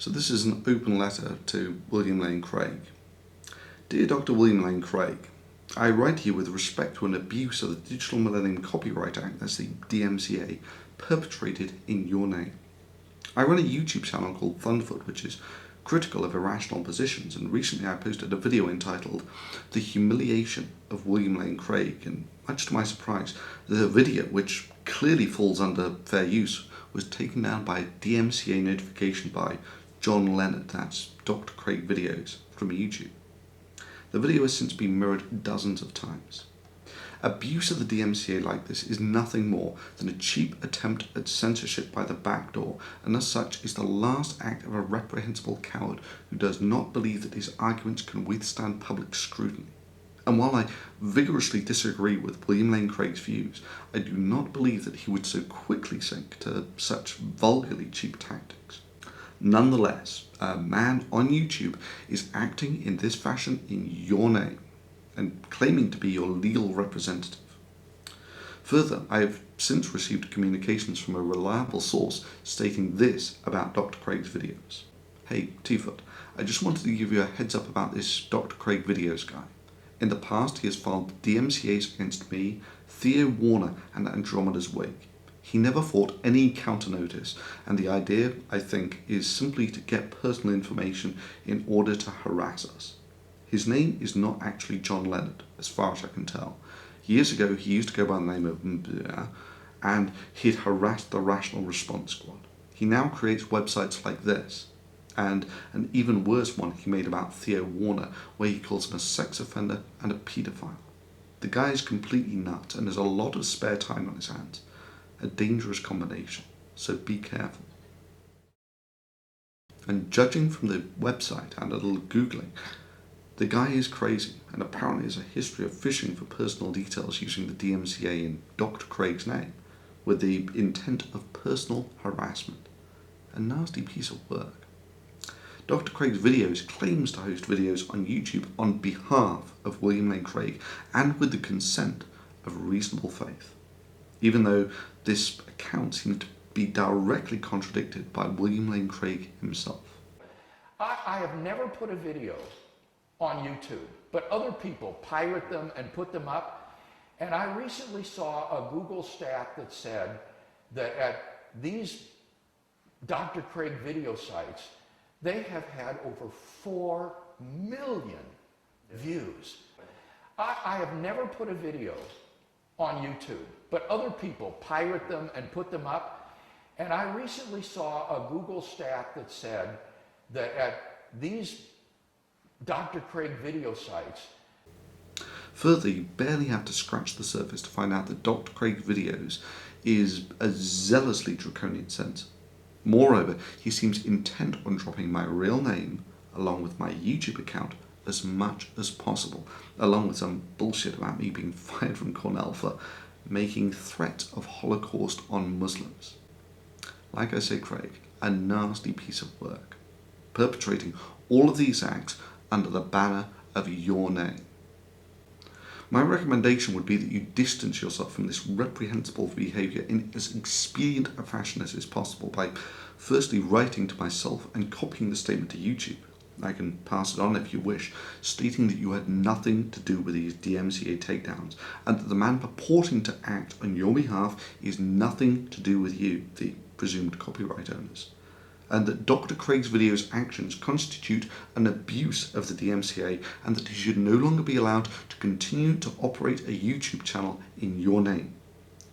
So this is an open letter to William Lane Craig. Dear Dr. William Lane Craig, I write to you with respect to an abuse of the Digital Millennium Copyright Act, that's the DMCA, perpetrated in your name. I run a YouTube channel called Thunderf00t, which is critical of irrational positions, and recently I posted a video entitled The Humiliation of William Lane Craig, and much to my surprise, the video, which clearly falls under fair use, was taken down by a DMCA notification by John Leonard, that's drcraigvideos, from YouTube. The video has since been mirrored dozens of times. Abuse of the DMCA like this is nothing more than a cheap attempt at censorship by the back door, and as such is the last act of a reprehensible coward who does not believe that his arguments can withstand public scrutiny. And while I vigorously disagree with William Lane Craig's views, I do not believe that he would so quickly sink to such vulgarly cheap tactics. Nonetheless, a man on YouTube is acting in this fashion in your name and claiming to be your legal representative. Further, I have since received communications from a reliable source stating this about Dr. Craig's videos. Hey, T-Foot, I just wanted to give you a heads up about this Dr. Craig videos guy. In the past, he has filed DMCAs against me, Theo Warner, and Andromeda's Wake. He never fought any counter notice, and the idea, I think, is simply to get personal information in order to harass us. His name is not actually John Leonard, as far as I can tell. Years ago, he used to go by the name of and he'd harassed the Rational Response Squad. He now creates websites like this, and an even worse one he made about Theo Warner, where he calls him a sex offender and a paedophile. The guy is completely nuts and has a lot of spare time on his hands. A dangerous combination, so be careful. And judging from the website and a little Googling, the guy is crazy and apparently has a history of fishing for personal details using the DMCA in Dr. Craig's name, with the intent of personal harassment. A nasty piece of work. Dr. Craig's videos claims to host videos on YouTube on behalf of William Lane Craig and with the consent of reasonable faith, even though this account seems to be directly contradicted by William Lane Craig himself. I have never put a video on YouTube, but other people pirate them and put them up. And I recently saw a Google stat that said that at these Dr. Craig video sites, they have had over 4 million views. I have never put a video on YouTube, but other people pirate them and put them up. And I recently saw a Google stat that said that at these Dr. Craig video sites. Further, you barely have to scratch the surface to find out that Dr. Craig videos is a zealously draconian censor. Moreover, he seems intent on dropping my real name along with my YouTube account as much as possible, along with some bullshit about me being fired from Cornell for making threats of Holocaust on Muslims. Like I say, Craig, a nasty piece of work, perpetrating all of these acts under the banner of your name. My recommendation would be that you distance yourself from this reprehensible behaviour in as expedient a fashion as is possible by firstly writing to myself and copying the statement to YouTube. I can pass it on if you wish, stating that you had nothing to do with these DMCA takedowns and that the man purporting to act on your behalf is nothing to do with you, the presumed copyright owners, and that Dr. Craig's video's actions constitute an abuse of the DMCA and that he should no longer be allowed to continue to operate a YouTube channel in your name.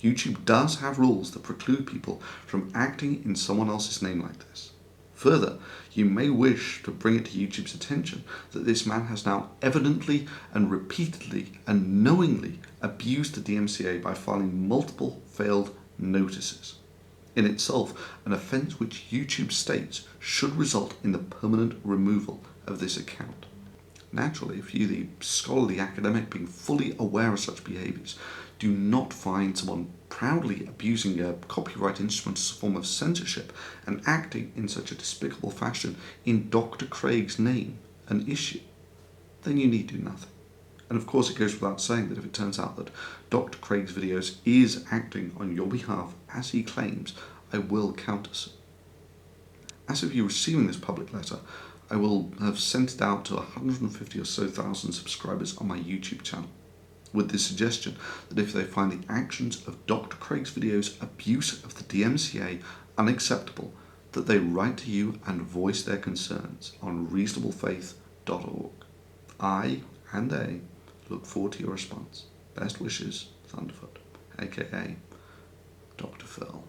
YouTube does have rules that preclude people from acting in someone else's name like this. Further, you may wish to bring it to YouTube's attention that this man has now evidently and repeatedly and knowingly abused the DMCA by filing multiple failed notices. In itself, an offence which YouTube states should result in the permanent removal of this account. Naturally, if you, the scholarly academic, being fully aware of such behaviours, do not find someone proudly abusing a copyright instrument as a form of censorship and acting in such a despicable fashion in Dr. Craig's name an issue, then you need do nothing. And of course it goes without saying that if it turns out that Dr. Craig's videos is acting on your behalf as he claims, I will counter. As of you receiving this public letter, I will have sent it out to 150 or so thousand subscribers on my YouTube channel, with the suggestion that if they find the actions of Dr. Craig's videos abuse of the DMCA unacceptable, that they write to you and voice their concerns on reasonablefaith.org. I and they look forward to your response. Best wishes, Thunderf00t, aka Dr. Phil.